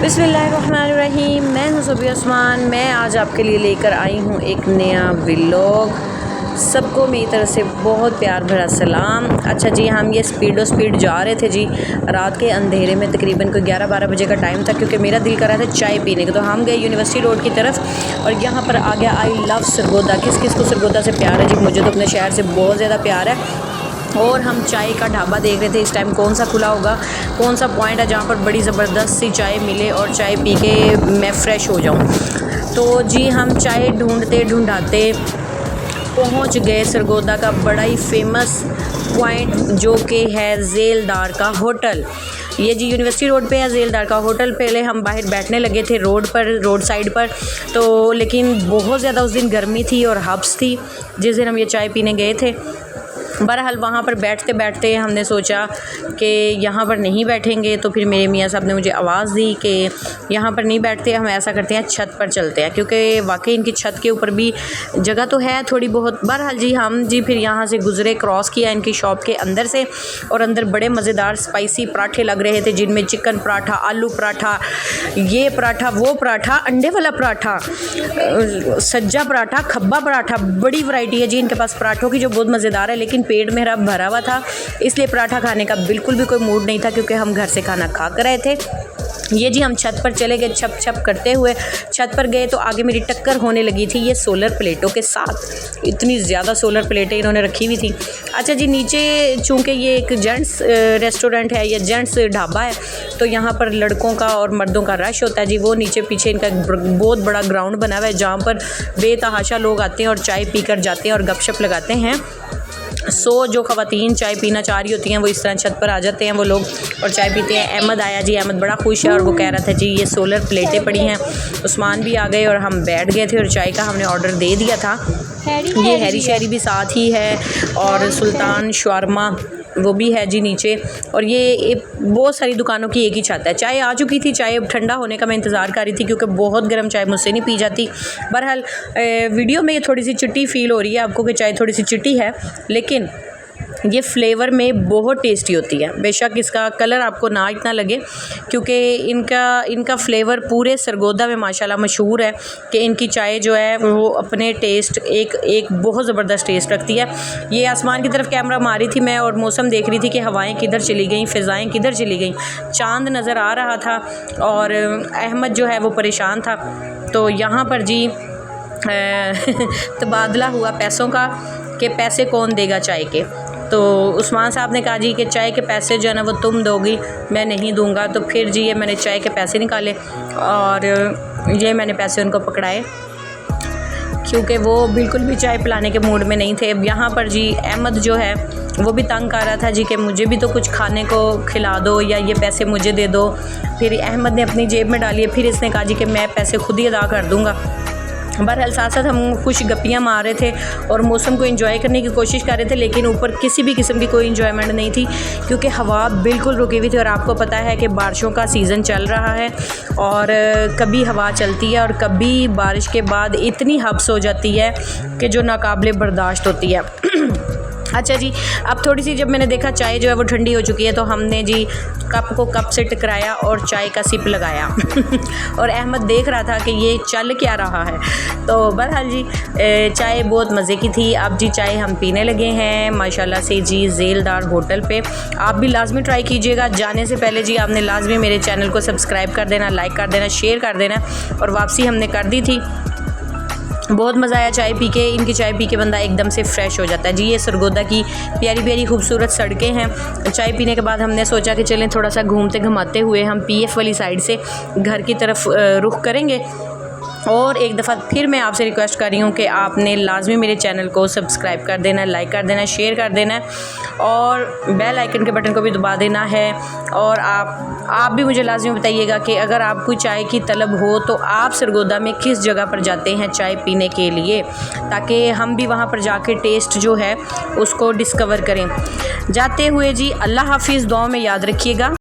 बिस्मिल्लाहिर्रहमानिर्रहीम। मैं हूं ज़ुबी उस्मान। मैं आज आपके लिए लेकर आई हूं एक नया व्लॉग। सबको मेरी तरफ से बहुत प्यार भरा सलाम। अच्छा जी, हम ये स्पीड जा रहे थे जी, रात के अंधेरे में तकरीबन कोई 11-12 बजे का टाइम था, क्योंकि मेरा दिल कर रहा था चाय पीने का। तो हम गए यूनिवर्सिटी रोड की तरफ और यहाँ पर आ गया आई लव सरगोदा। किस किस को सरगोदा से प्यार है जी? मुझे तो अपने शहर से बहुत ज़्यादा प्यार है। और हम चाय का ढाबा देख रहे थे इस टाइम कौन सा खुला होगा, कौन सा पॉइंट है जहाँ पर बड़ी ज़बरदस्त सी चाय मिले और चाय पी के मैं फ़्रेश हो जाऊँ। तो जी हम चाय ढूंढते ढूंढाते पहुँच गए सरगोदा का बड़ा ही फेमस पॉइंट, जो कि है ज़ेलदार का होटल। ये जी यूनिवर्सिटी रोड पे है ज़ेलदार का होटल। पहले हम बाहर बैठने लगे थे रोड साइड पर, तो लेकिन बहुत ज़्यादा उस दिन गर्मी थी और हब्स थी जिस दिन हम ये चाय पीने गए थे। बहरहाल वहाँ पर बैठते बैठते हमने सोचा कि यहाँ पर नहीं बैठेंगे, तो फिर मेरे मियाँ साहब ने मुझे आवाज़ दी कि यहाँ पर नहीं बैठते, हम ऐसा करते हैं छत पर चलते हैं, क्योंकि वाकई इनकी छत के ऊपर भी जगह तो है थोड़ी बहुत। बहरहाल जी हम जी फिर यहाँ से गुज़रे, क्रॉस किया इनकी शॉप के अंदर से, और अंदर बड़े मज़ेदार स्पाइसी पराठे लग रहे थे, जिनमें चिकन पराठा, आलू पराठा, ये पराठा, वो पराठा, अंडे वाला पराठा, सज्जा पराठा, खब्बा पराठा, बड़ी वैरायटी है जी इनके पास पराठों की, जो बहुत मज़ेदार है। लेकिन पेट मेरा भरा हुआ था, इसलिए पराठा खाने का बिल्कुल भी कोई मूड नहीं था, क्योंकि हम घर से खाना खा कर आए थे। ये जी हम छत पर चले गए, छप छप करते हुए छत पर गए, तो आगे मेरी टक्कर होने लगी थी ये सोलर प्लेटों के साथ। इतनी ज़्यादा सोलर प्लेटें इन्होंने रखी हुई थी। अच्छा जी, नीचे चूँकि ये एक जेंट्स रेस्टोरेंट है, ये जेंट्स ढाबा है, तो यहाँ पर लड़कों का और मर्दों का रश होता है जी। वो नीचे पीछे इनका बहुत बड़ा ग्राउंड बना हुआ है, जहाँ पर बेतहाशा लोग आते हैं और चाय पी कर जाते हैं और गपशप लगाते हैं। जो ख़वातीन चाय पीना चाह रही होती हैं वो इस तरह छत पर आ जाते हैं वो लोग और चाय पीते हैं। अहमद आया जी, अहमद बड़ा खुश है और वो कह रहा था जी ये सोलर प्लेटें पड़ी हैं। उस्मान भी आ गए और हम बैठ गए थे और चाय का हमने ऑर्डर दे दिया था। ये हैरी शहरी भी साथ ही है और सुल्तान शवारमा वो भी है जी नीचे। और ये बहुत सारी दुकानों की एक ही छत है। चाय आ चुकी थी, चाय ठंडा होने का मैं इंतज़ार कर रही थी, क्योंकि बहुत गर्म चाय मुझसे नहीं पी जाती। बहरहाल वीडियो में ये थोड़ी सी चिट्टी फील हो रही है आपको कि चाय थोड़ी सी चिट्टी है, लेकिन ये फ्लेवर में बहुत टेस्टी होती है। बेशक इसका कलर आपको ना इतना लगे, क्योंकि इनका फ्लेवर पूरे सरगोदा में माशाल्लाह मशहूर है कि इनकी चाय जो है वो अपने टेस्ट एक बहुत ज़बरदस्त टेस्ट रखती है। ये आसमान की तरफ कैमरा मारी थी मैं और मौसम देख रही थी कि हवाएं किधर चली गई, फ़िज़ाएँ किधर चली गई। चाँद नज़र आ रहा था और अहमद जो है वो परेशान था। तो यहाँ पर जी तबादला हुआ पैसों का कि पैसे कौन देगा चाय के। तो उस्मान साहब ने कहा जी कि चाय के पैसे जो है ना वो तुम दोगी, मैं नहीं दूंगा। तो फिर जी ये मैंने चाय के पैसे निकाले और ये मैंने पैसे उनको पकड़ाए, क्योंकि वो बिल्कुल भी चाय पिलाने के मूड में नहीं थे। अब यहाँ पर जी अहमद जो है वो भी तंग कर रहा था जी कि मुझे भी तो कुछ खाने को खिला दो या ये पैसे मुझे दे दो। फिर अहमद ने अपनी जेब में डालिए, फिर इसने कहा जी कि मैं पैसे खुद ही अदा कर दूँगा। बहरहाल साथ साथ हम कुछ गप्पियाँ मार रहे थे और मौसम को एंजॉय करने की कोशिश कर रहे थे, लेकिन ऊपर किसी भी किस्म की कोई एंजॉयमेंट नहीं थी, क्योंकि हवा बिल्कुल रुकी हुई थी। और आपको पता है कि बारिशों का सीज़न चल रहा है और कभी हवा चलती है और कभी बारिश के बाद इतनी हब्स हो जाती है कि जो नाकाबिले बर्दाश्त होती है। अच्छा जी, अब थोड़ी सी जब मैंने देखा चाय जो है वो ठंडी हो चुकी है, तो हमने जी कप को कप से टकराया और चाय का सिप लगाया और अहमद देख रहा था कि ये चल क्या रहा है। तो बहरहाल जी चाय बहुत मज़े की थी। अब जी चाय हम पीने लगे हैं माशाल्लाह से जी ज़ेलदार होटल पे। आप भी लाजमी ट्राई कीजिएगा। जाने से पहले जी आपने लाजमी मेरे चैनल को सब्सक्राइब कर देना, लाइक कर देना, शेयर कर देना। और वापसी हमने कर दी थी। बहुत मज़ा आया चाय पी के। इनकी चाय पी के बंदा एकदम से फ़्रेश हो जाता है जी। ये सरगोदा की प्यारी प्यारी खूबसूरत सड़कें हैं। चाय पीने के बाद हमने सोचा कि चलें थोड़ा सा घूमते घुमाते हुए हम पीएफ वाली साइड से घर की तरफ रुख करेंगे। और एक दफ़ा फिर मैं आपसे रिक्वेस्ट कर रही हूँ कि आपने लाजमी मेरे चैनल को सब्सक्राइब कर देना, लाइक कर देना, शेयर कर देना और बेल आइकन के बटन को भी दबा देना है। और आप भी मुझे लाजमी बताइएगा कि अगर आपको चाय की तलब हो तो आप सरगोदा में किस जगह पर जाते हैं चाय पीने के लिए, ताकि हम भी वहाँ पर जाके टेस्ट जो है उसको डिस्कवर करें। जाते हुए जी अल्लाह हाफिज़, दुआ में याद रखिएगा।